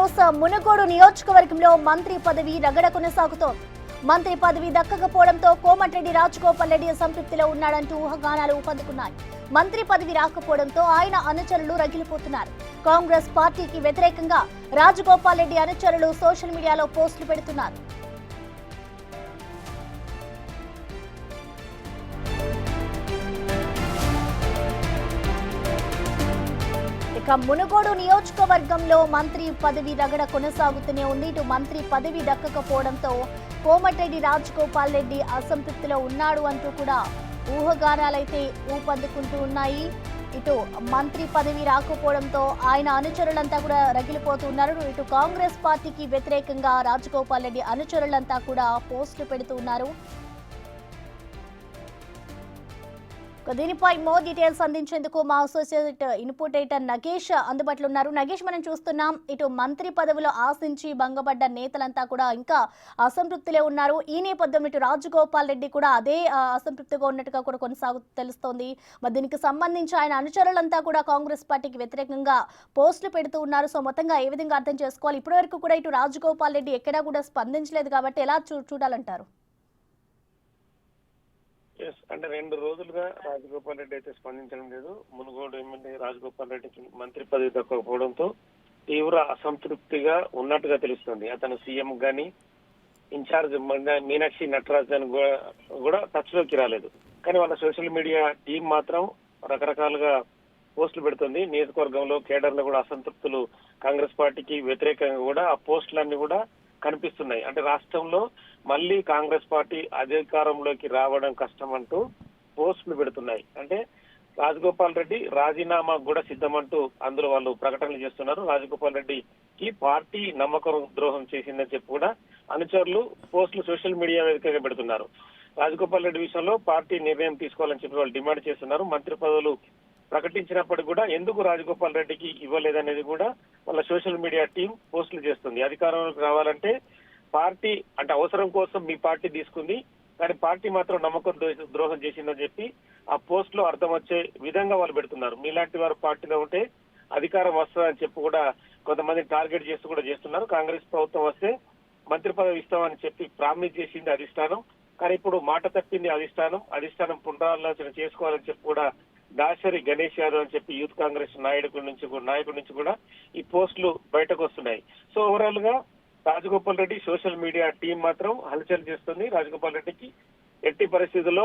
News. Munugode నియోజకవర్గంలో మంత్రి పదవి రగడ కొనసాగుతోంది. మంత్రి పదవి దక్కకపోవడంతో కోమటిరెడ్డి రాజగోపాల్ రెడ్డి అసంతృప్తిలో ఉన్నాడంటూ ఊహాగానాలు ఊపందుకున్నాయి. మంత్రి పదవి రాకపోవడంతో ఆయన అనుచరులు రగిలిపోతున్నారు. కాంగ్రెస్ పార్టీకి వ్యతిరేకంగా రాజగోపాల్ రెడ్డి అనుచరులు సోషల్ మీడియాలో పోస్టులు పెడుతున్నారు. ఇక మునుగోడు నియోజకవర్గంలో మంత్రి పదవి రగడ కొనసాగుతూనే ఉంది. ఇటు మంత్రి పదవి దక్కకపోవడంతో కోమటిరెడ్డి రాజగోపాల్ రెడ్డి అసంతృప్తిలో ఉన్నాడు అంటూ కూడా ఊహాగానాలైతే ఊపందుకుంటూ ఉన్నాయి. ఇటు మంత్రి పదవి రాకపోవడంతో ఆయన అనుచరులంతా కూడా రగిలిపోతున్నారు. ఇటు కాంగ్రెస్ పార్టీకి వ్యతిరేకంగా రాజగోపాల్ రెడ్డి అనుచరులంతా కూడా పోస్టులు పెడుతూ ఉన్నారు. దీనిపై మోర్ డీటెయిల్స్ అందించేందుకు మా అసోసియేట్ ఇన్పుట్ ఎడిటర్ నగేష్ అందుబాటులో ఉన్నారు. నగేష్, మనం చూస్తున్నాం ఇటు మంత్రి పదవిలో ఆశించి భంగపడ్డ నేతలంతా కూడా ఇంకా అసంతృప్తిలో ఉన్నారు. ఈ నేపథ్యం ఇటు రాజగోపాల్ రెడ్డి కూడా అదే అసంతృప్తిగా ఉన్నట్టుగా కూడా తెలుస్తోంది. మరి దీనికి సంబంధించి ఆయన అనుచరులంతా కూడా కాంగ్రెస్ పార్టీకి వ్యతిరేకంగా పోస్టులు పెడుతూ ఉన్నారు. సో మొత్తంగా ఏ విధంగా అర్థం చేసుకోవాలి? ఇప్పటి వరకు కూడా ఇటు రాజగోపాల్ రెడ్డి ఎక్కడా కూడా స్పందించలేదు కాబట్టి ఎలా చూడాలంటారు? అంటే 2 రోజులుగా రాజగోపాల్ రెడ్డి అయితే స్పందించడం లేదు. మునుగోడు ఎమ్మెల్యే రాజగోపాల్ రెడ్డికి మంత్రి పదవి దక్కకపోవడంతో తీవ్ర అసంతృప్తిగా ఉన్నట్టుగా తెలుస్తుంది. అతను సీఎం గాని ఇన్ఛార్జ్ మీనాక్షి నటరాజ్ అని కూడా టచ్ లోకి రాలేదు. కానీ వాళ్ళ సోషల్ మీడియా టీం మాత్రం రకరకాలుగా పోస్టులు పెడుతుంది. నియోజకవర్గంలో కేడర్లో కూడా అసంతృప్తులు కాంగ్రెస్ పార్టీకి వ్యతిరేకంగా కూడా ఆ పోస్టులన్నీ కూడా కనిపిస్తున్నాయి. అంటే రాష్ట్రంలో మళ్ళీ కాంగ్రెస్ పార్టీ అధికారంలోకి రావడం కష్టం అంటూ పోస్టులు పెడుతున్నాయి. అంటే రాజగోపాల్ రెడ్డి రాజీనామా కూడా సిద్ధమంటూ అందులో వాళ్ళు ప్రకటనలు చేస్తున్నారు. రాజగోపాల్ రెడ్డికి పార్టీ నమ్మకం ద్రోహం చేసిందని చెప్పి కూడా అనుచరులు పోస్టులు సోషల్ మీడియా వేదికగా పెడుతున్నారు. రాజగోపాల్ రెడ్డి విషయంలో పార్టీ నిర్ణయం తీసుకోవాలని చెప్పి వాళ్ళు డిమాండ్ చేస్తున్నారు. మంత్రి పదవులు ప్రకటించినప్పటికీ కూడా ఎందుకు రాజగోపాల్ రెడ్డికి ఇవ్వలేదనేది కూడా వాళ్ళ సోషల్ మీడియా టీం పోస్టులు చేస్తుంది. అధికారంలోకి రావాలంటే పార్టీ అంటే అవసరం కోసం మీ పార్టీ తీసుకుంది, కానీ పార్టీ మాత్రం నమ్మకం ద్రోహం చేసిందని చెప్పి ఆ పోస్ట్ లో అర్థం వచ్చే విధంగా వాళ్ళు పెడుతున్నారు. మీలాంటి వారు పార్టీలో ఉంటే అధికారం వస్తుందని చెప్పి కూడా కొంతమంది టార్గెట్ చేస్తూ కూడా చేస్తున్నారు. కాంగ్రెస్ ప్రభుత్వం వస్తే మంత్రి పదవి ఇస్తామని చెప్పి ప్రామిస్ చేసింది అధిష్టానం, కానీ ఇప్పుడు మాట తప్పింది అధిష్టానం పునరాలోచన చేసుకోవాలని చెప్పి కూడా దాసరి గణేష్ యాదవ్ అని చెప్పి యూత్ కాంగ్రెస్ నాయకుడి నుంచి కూడా ఈ పోస్టులు బయటకు వస్తున్నాయి. సో ఓవరాల్ గా Rajagopal Reddy social media team మాత్రం హల్చల్ చేస్తుంది. రాజగోపాల్ రెడ్డికి ఎట్టి పరిస్థితుల్లో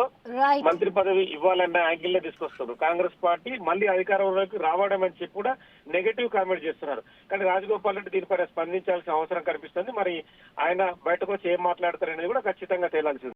మంత్రి పదవి ఇవ్వాలన్న యాంగిల్ లో తీసుకొస్తారు. కాంగ్రెస్ పార్టీ మళ్ళీ అధికారంలోకి రావడం అని చెప్పి కూడా నెగటివ్ కామెంట్ చేస్తున్నారు. కానీ రాజగోపాల్ రెడ్డి దీనిపైన స్పందించాల్సిన అవసరం కనిపిస్తుంది. మరి ఆయన బయటకు వచ్చి ఏం మాట్లాడతారనేది కూడా ఖచ్చితంగా తేలాల్సింది.